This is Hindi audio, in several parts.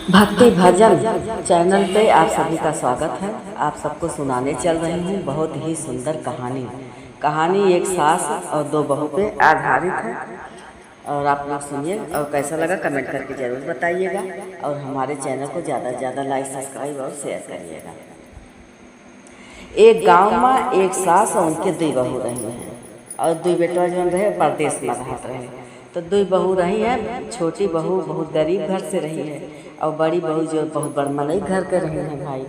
भक्ति भजन चैनल पे आप सभी का स्वागत है। आप सबको सुनाने चल रही हूँ बहुत ही सुंदर कहानी। कहानी एक सास और दो बहू पे आधारित है और आप लोग सुनिए और कैसा लगा कमेंट करके ज़रूर बताइएगा और हमारे चैनल को ज़्यादा से ज़्यादा लाइक सब्सक्राइब और शेयर करिएगा। एक गांव में एक सास और उनके दो बहू रही हैं और दो बेटा जो रहे परदेश में रहते रहे। तो दो बहू रही हैं। छोटी बहू बहुत गरीब घर से रही है और बड़ी बहू जो बहुत बड़मनई घर के रही हैं भाई,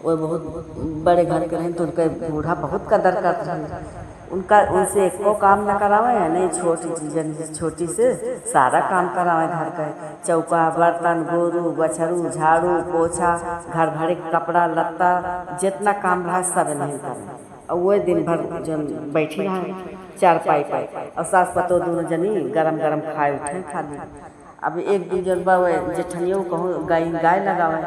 वो बहुत बड़े घर के रही तो उनका बूढ़ा बहुत कदर करते हैं। उनका उनसे एको काम न करावे है नहीं, छोटी से सारा काम करावे घर का, चौका बर्तन गोरू बछरू झाड़ू पोछा घर भरे कपड़ा लत्ता जितना काम रहा सब नहीं करना। और वो दिन भर जो बैठी रहा चारपाई पर और सास पतो दोनों जनी गरम गरम खाए उठे खाली। अब एक दिन जब जेठनियों कहूँ गाय लगावे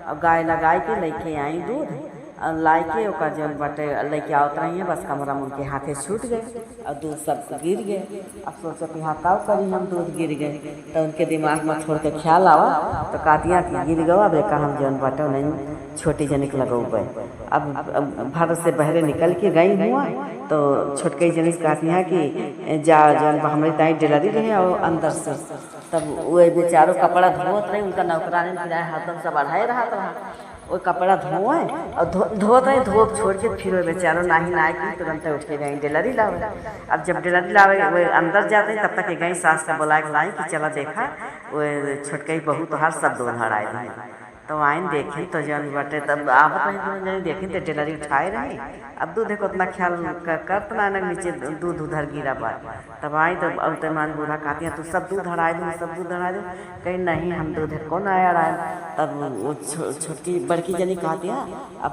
और गाय लगाए के लेके आई दूध और लाई के ओका जन बटे लेके आवत रही है, बस कमरा में उनके हाथे छूट गए और दूध सब गिर गए। अब सोचा कि हाँ काव करी हम दूध गिर गए, तो उनके दिमाग में छोड़ के ख्याल आवा तो कातिया कि गिर गवा बेका हम जन बटे नहीं छोटी जनिक लगो गए। अब घर से बहरे निकल के गई हुआ तो छोटके जनिस कहती कि जा जन हमारी ताई डिलरी रहे और अंदर से तब वो बेचारो कपड़ा धोत रहे, उनका नौकरानी किराया हरदम सब बढ़ाए रहा था। वो कपड़ा धोए और धोत रहे धोप छोड़ के फिर वो बेचारो नाही ना की तुरंत उठ के गई डिलरी लावे। अब जब डिलरी लावे वो अंदर जाते तब तक गई सास का बोला के लाई कि चला देखा वो छोटके बहू तो हर सब दूध हड़ाए रहे। तो आइन देखी तो जन बटे तब आवत रही तो जन देखी तो डिलरी उठाए रही। अब दूध को उतना ख्याल करत ना नीचे दूध उधर गिरा बा। तब आई तो अब तो मान बूढ़ा कहती है तू सब दूध हड़ाए दो सब दूध हड़ाए दो, कहीं नहीं हम दूध कौन आया रहा। तब वो छोटी बड़की जनी कहती है अब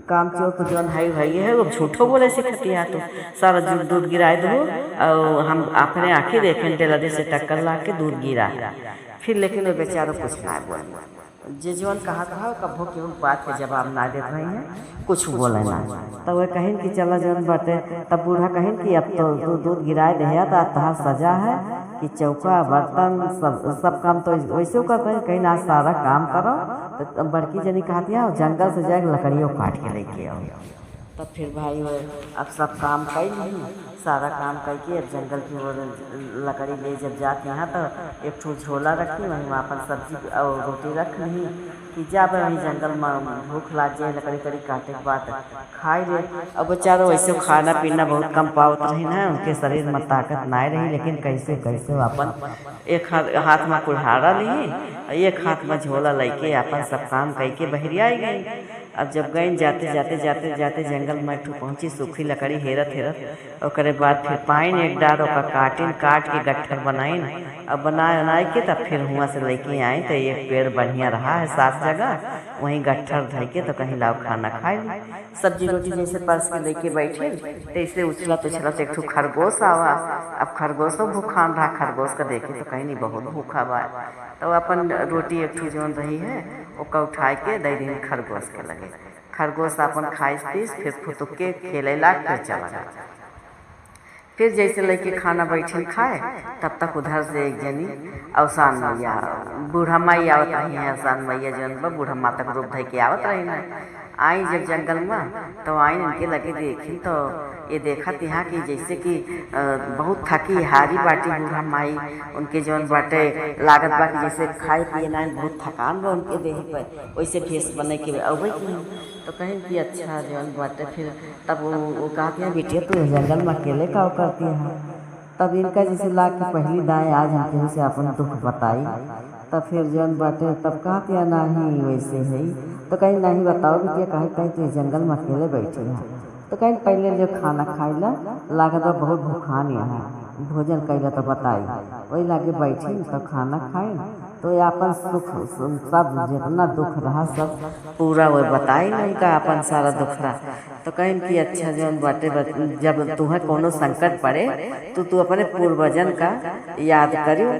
काम चो तो जौन है वो झूठो बोले सिखती है तो सारा दूध गिराए दो और हम अपने आँखें देखें डिलरी से टक्कर ला के दूध गिरा। फिर लेकिन वो बेचारो कुछ ना बोले, जे जौन कहा था कभो के बात के जवाब ना देते रही हैं, कुछ बोले ना। तब वह कहीं कि चला जौन बाटे तब बूढ़ा कहीं कि अब तो दूध गिराए दे तो तहार सजा है कि चौका बर्तन सब काम तो वैसे करते हैं, कहीं ना सारा काम करो। तो बड़की जनी कहती है जंगल से जाकर लकड़ियों काट के लेके आओ। तब फिर भाई अब सब काम कर नहीं सारा काम करके अब जंगल की ओर लकड़ी ले जब जाते हैं तो एक ठो झोला रखी वहीं अपन सब्जी और रोटी रख ली कि जब वहीं जंगल में भूख लाग जाए लकड़ी कड़ी काटे के बाद खाए ले। अब बेचारो वैसे खाना पीना बहुत कम पावत रही ना, उनके शरीर में ताकत ना रही, लेकिन कैसे कैसे अपन एक हाथ में कुल्हाड़ा ली एक हाथ में झोला लेके अपन सब काम करके बहरिया गई। अब जब गई जाते जाते जाते जाते जंगल में एक पहुँची सूखी लकड़ी हेरत हेरत और बाद फिर पाइन एक डार काटिन काट के गट्ठर बनाइन अब बनाए के तब फिर हुआ से लेके आई तो एक पेड़ बढ़िया रहा है साफ जगह वहीं गट्ठर धर के तो कहीं लाओ खाना खाए सब्जी रोटी जैसे परस के लेके बैठे तो इसलिए उछला तो एक ठो खरगोश आवा। अब खरगोशों भूखान रहा, खरगोश का देखे तो कहीं नहीं बहुत भूखा बा तो अपन रोटी एक ठो जौन रही है ओका उठाए के दे दी खरगोश के लगे। खरगोश अपन खाइस पीस फिर फुतुक के खेले ला फिर चला गया। फिर जैसे लेके खाना बैठे खाए तब तक उधर से एक जनी अवसान मैया बूढ़ा माई आवत रही है। अवसान मैया जन बूढ़ा माँ तक रूप धै के आवत रही है। आई जब जंगल में तो आई इनके लगे देखी तो ये देखा यहाँ कि जैसे कि बहुत थकी हारी बाटी बूढ़ा माई उनके जौन बाटे लागत बा कि जैसे खाए पिए ना बहुत थकान बा उनके देह पर वैसे भेस बने के अबै की तो कहीं कि अच्छा जौन बाटे। फिर तब वो कहती हैं बेटिया तू जंगल में अकेले का करती है। तब इनका जैसे ला के पहली दाएँ आज हम केहू से अपन दुख बताई तब फिर जौन बाटे तब कहती है नहीं वैसे है तो कहीं नहीं बताओ बेटिया कहीं कहीं तो जंगल में अकेले बैठे हैं तो कहीं पहले जो खाना खाइला लागत बहुत भूखान यहाँ भोजन कैला तो बताई वही लागे बैठी तो खाना खाई तो अपन सुख सब जितना दुख रहा सब पूरा वो बताई नहीं का अपन सारा दुख रहा। तो कहीं कि अच्छा जौन बाटे जब तुम्हें कोनो संकट पड़े तो तू अपने पूर्वजन का याद करियो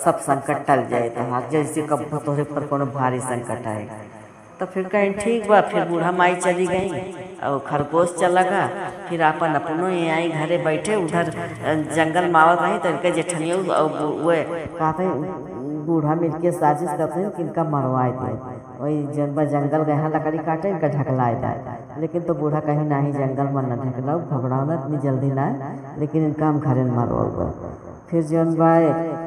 सब संकट टल जाए तो जैसे कब तोहरे पर कोनो भारी संकट आए। तो फिर कहीं ठीक बा फिर बूढ़ा माई चली गई और खरगोश चला गया। फिर अपन अपनों ये आई घरे बैठे उधर जंगल मावत रही तो इनके जेठनियों और वो कहते बूढ़ा मिलके साजिश करते हैं कि इनका मरवाए दे। वही जनबा जंगल गए हैं लकड़ी काटे, इनका ढकलाए दे। लेकिन तो बूढ़ा कहीं ना ही जंगल में न ढकलाओ, घबराना इतनी जल्दी ना, लेकिन इनका हम घरे मरवा। फिर जौन बा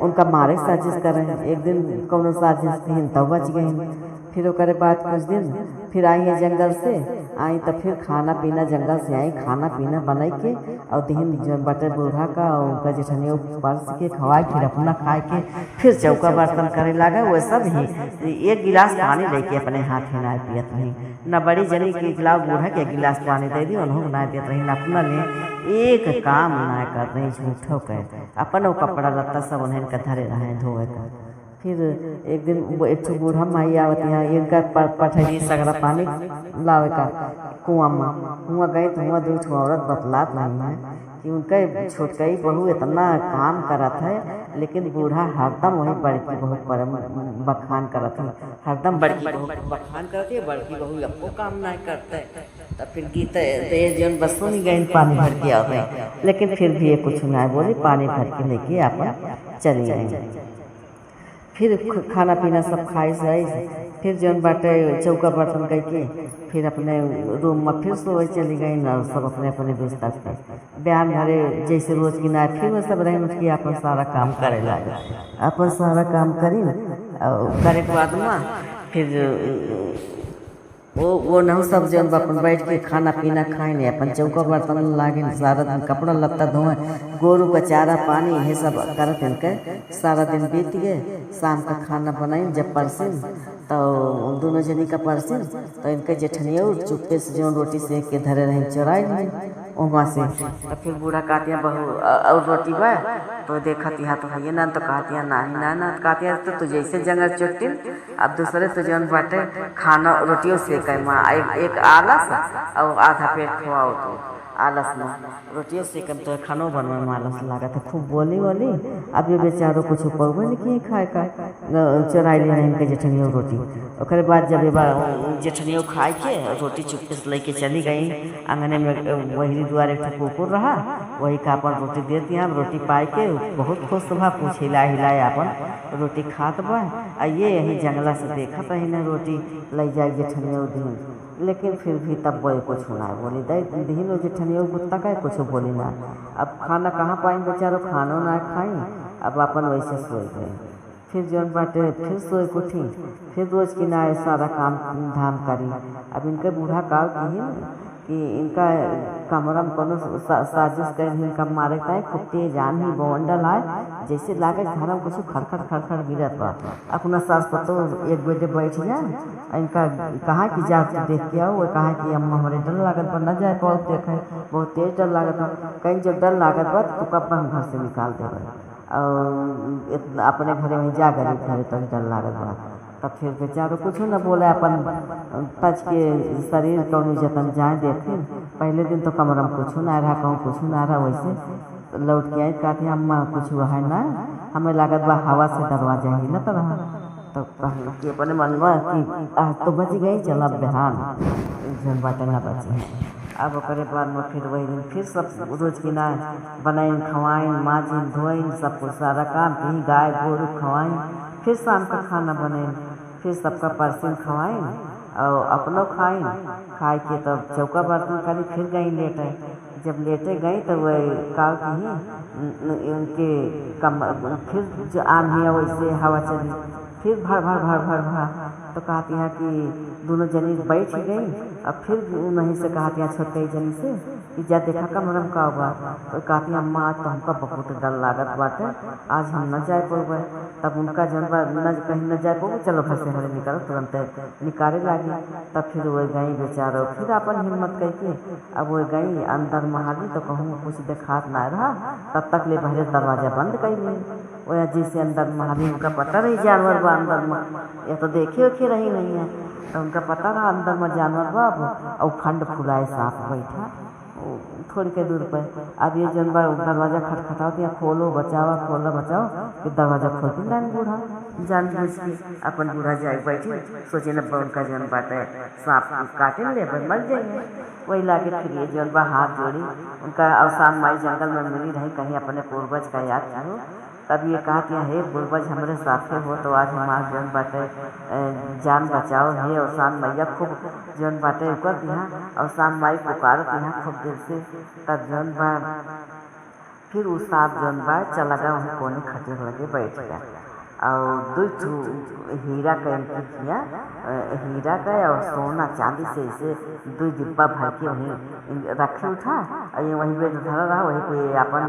उनका मारे साजिश करें। एक दिन कौनो साजिश थी तो बच गई। फिर ओकरे बाद कुछ दिन फिर आई है जंगल से, आई तो फिर खाना पीना जंगल से आई, खाना पीना बनाई के और दिन जौन बाटे बूढ़ा का और उनका जेठनिया परस के खवाए, फिर अपना खाए के फिर चौका बर्तन करे लगा। वो सब ही एक गिलास पानी लेके अपने हाथ में ना पियत रही, न बड़ी जनी के खिलाफ बूढ़ा के गिलास पानी दे दी, उन्होंने ना देते रही, न अपना ले एक काम ना कर रही, झूठो के अपन वो कपड़ा लत्ता सब उन्हें के धरे रहे धोए का। फिर एक दिन एक बूढ़ा माई आवत यहाँ इनका पठैली सगरा पानी लावे का कुआं में। कुआं गए तो वहाँ 2 औरत बतलात नहीं है कि उनका छोटकई बहू इतना काम करत है, लेकिन बूढ़ा हरदम वही बड़की बहू पर बखान करत है, हरदम बड़की बहू बखान करती है, बड़की बहू अपो काम नहीं करते। तब फिर गीत जौन बस सुन गए पानी भर के आ गए, लेकिन फिर भी ये कुछ नहीं बोली, पानी भर के लेके आप चली आई। फिर खाना पीना सब खाई जाए, फिर जौन बाटे चौका बर्तन कह के फिर अपने रूम में फिर सोए चली गई ना, सब अपने अपने बिस्तर पर बयान भरे जैसे रोज की ना। फिर वो सब रहे कि अपन सारा काम करे लगे, अपन सारा काम करी करे के बाद में फिर वो न सब जौन अपन बैठ के खाना पीना खाए नहीं, अपन चौका बर्तन लागे, सारा दिन कपड़ा लत्ता धोए, गोरू का चारा पानी ये सब करत इनके सारा दिन बीत गए। शाम का खाना बनाई जब परसिन तो दोनों जनी का परसिन तो इनके जेठनिया चुप्पे से जो रोटी सेक के धरे रही चुराई वहाँ से। तो फिर बूढ़ा कहती है बहू और रोटी बा, तो देखा तिहा तो है ना, तो कहती है ना ना कहती है तो जैसे जंगल चुटती अब दूसरे तो जौन बाटे खाना रोटियों सेक माँ एक आलस और आधा पेट खुआओ, तो आलस में रोटियों सेकम तो खानो बनवा में आलस लागत है। खूब बोली बोली अब ये बेचारों कुछ पौवे नहीं किए खाए का, चुराई ले इनके जेठनियों रोटी। ओकरे बाद जब ये जेठनियों खाए के रोटी चुपके से लेके चली गई आंगने में, वही द्वार एक कुकुर रहा, वही का अपन रोटी दे दिया। रोटी पाए के बहुत खुश भा, कुछ हिलाए अपन रोटी खात बा। ये यही जंगला से देखा तो ही रोटी ले जाए जेठनियों दिन, लेकिन फिर भी तब वो कुछ ना बोली दे दिन जेठनियों कुत्ता का कुछ बोली ना। अब खाना कहाँ पाई बेचारो, खानो ना खाई, अब अपन वैसे सोए गए। फिर जौन बाटे फिर सोए उठी, फिर रोज की ना सारा काम धाम करी। अब इनके बूढ़ा काल कि इनका कमरा में कोनो साजिश कर इनका मारे का खूब तेज आन ही बवंडल आए, जैसे लागे घर में कुछ खड़खड़ गिरत बा। अपना सास पतो एक बेटे बैठ जाए, इनका कहा कि जा देख के आओ, वो कहा कि अम्मा हमारे डर लागत बा, न जाए पाओ देखे, बहुत तेज डर लागत बा। कहीं जब डर लागत बा तो कब हम घर से निकाल दे और अपने घरे में जा गरीब घरे तो डर लागत बा। तब फिर बेचारो कुछ न बोले, अपन तज के शरीर कौन जतन जाए देखे। पहले दिन तो कमरा में कुछ ना रहा, कहूँ कुछ ना रहा, वैसे लौट के आई कहती अम्मा कुछ हुआ है ना, हमें लागत बा हवा से दरवाजा ही न तो रहा। तो कहल कि अपने मन में कि आज तो बच गई, चल अब बिहान जन बाटे ना बचे। अब ओकरे बाद में फिर वही दिन फिर सब रोज की ना बनाइन खवाइन माजिन धोइन सब कुछ सारा काम, कहीं गाय गोरू खवाइन, फिर शाम का खाना बनाइन, फिर सबका परसिन खवाइन और अपनों खाइन। खाए के तब चौका बर्तन करी, फिर गई लेटे। जब लेटे गई तो वह काल की उनके कम फिर जो आंधी वैसे हवा चली, फिर भर तो कहती हैं कि दोनों जनी बैठ गई। अब फिर नहीं से कहती हैं छोटकई जनी से कि जा देखा कमरा में का हुआ। तो कहती हैं अम्मा आज तो हमका बहुत डर लागत बाटे, आज हम न जाए पाओगे। तब उनका जनवा न कहीं न जाए पाओगे, चलो घर से हमें निकालो, तुरंत निकाले लगी। तब फिर वह गई बेचारो, फिर अपन हिम्मत करके अब वो गई अंदर महाली, तो कहूँ कुछ देखात ना रहा, तब तक ले पहले दरवाजा बंद कर ली। वह जैसे अंदर महाली उनका पता रही जानवर बा अंदर में, या तो देखे उखे रही नहीं है, तो उनका पता रहा अंदर में जानवर बा। और फंड फुलाए सांप बैठा थोड़ी के दूर पर। अब ये जानवर दरवाजा खटखटाओ, या खोलो बचाओ कि दरवाजा खोलती ना बूढ़ा जान बूझ के अपन बूढ़ा जाए बैठी, सोचे न उनका जौन बाटे सांप काटे ले मर जाएंगे। वही लागे फिर ये जौन बा हाथ जोड़ी उनका अवसान माई जंगल में मिली रही, कहीं अपने पूर्वज का याद करो तब ये कहा कि हे पूर्वज हमरे साथे हो तो आज हमार जौन बाटे जान बचाओ। हे अवसान मैया खूब जौन बाटे कर यहाँ अवसान माई पुकार यहाँ खूब देर से। तब जौन बा फिर उ सांप जौन बा चला गया वहीं कोने खटिया लगे बैठ गया और दो हीरा का इनकी किया हीरा का और सोना चांदी से इसे दो डिब्बा भर के वहीं रखे उठा और ये वहीं पे धरा रहा। वहीं पे अपन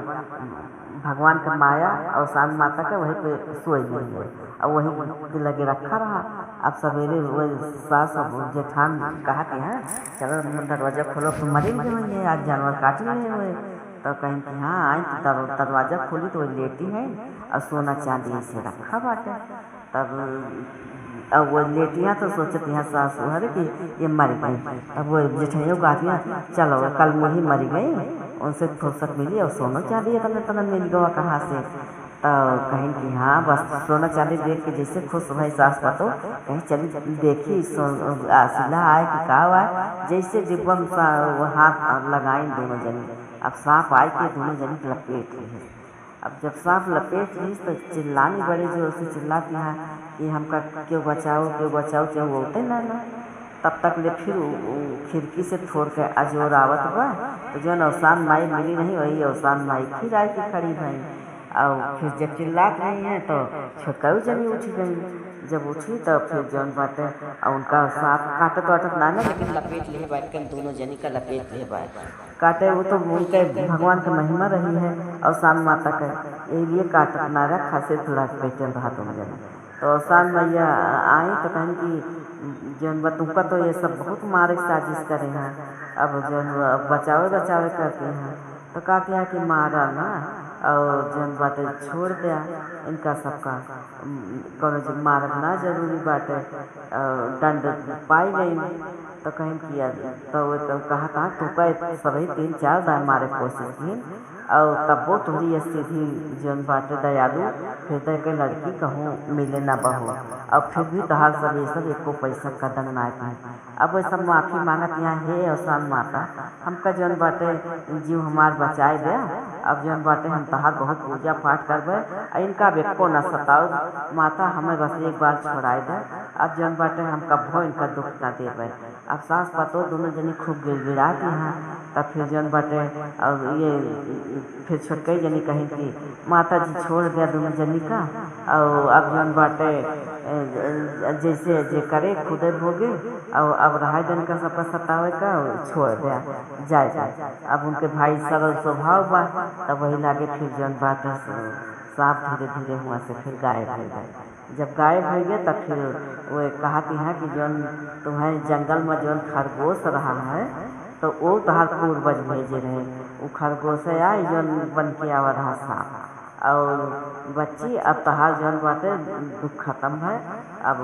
भगवान का माया और शांत माता का वहीं पे सोई गई है और वहीं लगे रखा रहा। अब सवेरे वही सास और जेठान कहा कि हाँ चलो दरवाजा खोलो तो मरी नहीं है आज जानवर काट लिए हुए। तो कहीं कि हाँ आई दरवाजा खोली तो वही लेटी है और सोना चांदी से रखा बाटे। तब अब वो लेटियाँ तो सोचती हैं सास हर कि ये मर गई। अब वो जेठियों गातियाँ चलो कल मुही मरी गई उनसे फुर्सत मिली और सोना चांदी इतना इतना मिल गया कहाँ से। तो कहीं कि हाँ बस सोना चांदी देख के जैसे खुश भाई सास का तो कहीं चली देखी सिला आए कि का आए जैसे डिब्बा में हाथ लगाई दोनों जनी। अब सांप आए के दोनों जनी लपेट ली। अब जब सांप लपेट ली तो चिल्लानी बड़े जोर से चिल्लाती हैं कि हमका क्यों बचाओ चाहे वो होते ना। तब तक ले फिर खिड़की से थोड़ के अजोर आवत बा तो जो अवसान माई मिली नहीं वही अवसान माई फिर आई की खड़ी भाई। और फिर जब चिल्लात नहीं है तो छोटका जनी उठ गई। जब उठी तो फिर जौन बाटे और उनका सांप काटत वाटत ना लेकिन लपेट ले बैठ कर दोनों जनी का लपेट ले बैठ काटे। वो तो उनके भगवान की महिमा रही है और शांत माता का ये काटत ना रहा खासे थोड़ा बैठल रहा तुम जन। तो शांत मैया आई तो कहें कि जौन बा तुमका तो ये सब बहुत मारे साजिश करे हैं अब जौन बचावे करते हैं। तो कहते हैं कि मारा ना और जौन बाटे छोड़ दिया इनका सबका कौन मारना जरूरी बाटे दंड पाई गई। तो कहीं किया तो कहा तू का सभी 3-4 दान मारे कोशिश की और तब वो तुम्हारी स्थिति जौन बाटे दयालु हृदय के लड़की कहूँ मिले ना बहू अब फिर भी तहार सब एको पैसा कदम ना की। अब वैसा माफ़ी मांगत यहाँ हे अवसान माता हमका जौन बाटे जीव हमार बचाए दे। अब जौन बाटे हम तहार बहुत पूजा पाठ करबे इनका बेको न सताओ माता हमें बस एक बार छोड़ाए दे। अब जौन बाटे हमका भो इनका दुख न देवे। अब सास पतो दोनों जनी खूब गिड़गिड़ाती हैं। तब फिर जौन बाटे और ये फिर छोटकई जनी कहीं कि माता जी छोड़ दिया दोनों जनी का और अब जौन बाटे जैसे जे करे खुदे भोगे और अब रहा दिन का सबका सतावे का छोड़ दिया जाए। अब उनके भाई सरल स्वभाव बा तब वही लागे फिर जौन बाटे सांप धीरे धीरे हुआ से फिर गायब हो गए। जब गायब हो गए तब फिर वो कहती हैं कि जौन तुम्हें जंगल में जौन खरगोश रहा है तो वो तहार पूर्वज भेजे रहे वो खरगोश आई जौन बन के आवा रहा सांप और बच्ची अब तहार जौन बाटे दुख खत्म है। अब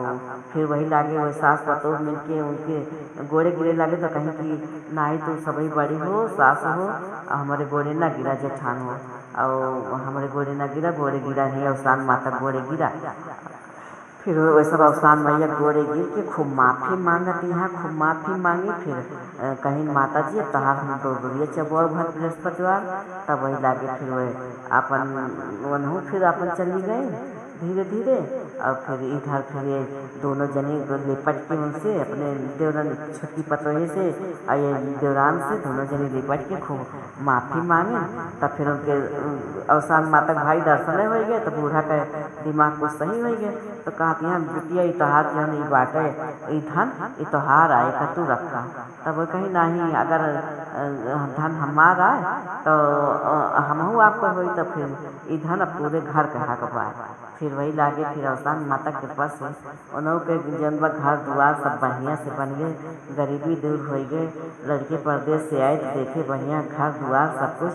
फिर वही लागे वो सास पतोह मिल के उनके गोड़े गिरे लगे तो कहीं कि नाई तू सभी बड़ी हो सास हो हमारे गोड़े ना गिरा जेठान हो और हमारे गोड़े ना गिरा गोड़े गिरा है अवसान माता गोड़े गिरा। फिर वैसा अवसान मैया गोड़े गिर के खूब माफ़ी मांगती हैं खूब माफ़ी मांगी। फिर कहीं माता जी तहार हम तो दुरिया चबोर भर बृहस्पतिवार तब वही लागे फिर वह अपन वनहू फिर अपन चली गए धीरे धीरे। और फिर इधर फिर ये दोनों जने लिपट के उनसे अपने देवरान छोटी पतोहे से और ये देवरान से दोनों जने लिपट के खूब माफ़ी मांगे। तब फिर उनके अवसान माता भाई दर्शन हो गए तो बूढ़ा का दिमाग कुछ सही हो गए। तो कहती हैं बिटिया इतहार जो है बाटे ई धन इतहार आए का तू रखा। तब वो कहीं नहीं अगर धन हमार आए तो हमहू आपका हुई तो फिर ई धन पूरे घर के हक पाए। फिर वही लागे फिर अवसान माता के पास उन्हों के जनवा घर दुआर सब बढ़िया से बन गए गरीबी दूर हो गए। लड़के परदेश से आए तो देखे बढ़िया घर दुआर सब कुछ।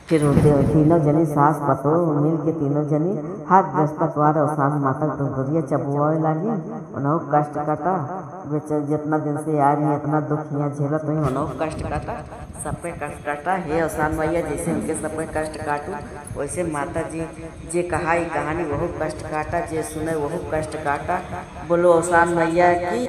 फिर तीनों जनी सास पतोह मिल के तीनों जनी हाथ बृहस्पतिवार अवसान माता दुरिया चबुआवे लागी। उन्हों कष्ट काटा जितना दिन से आ रही इतना दुख यहाँ झेलत नहीं उन्हों कष्ट काटा सब पे कष्ट काटा। हे अवसान मैया जैसे उनके सब पे कष्ट काटू वैसे माता जी जे कहा कहानी वह कष्ट काटा जे सुने वह कष्ट काटा। बोलो अवसान मैया की।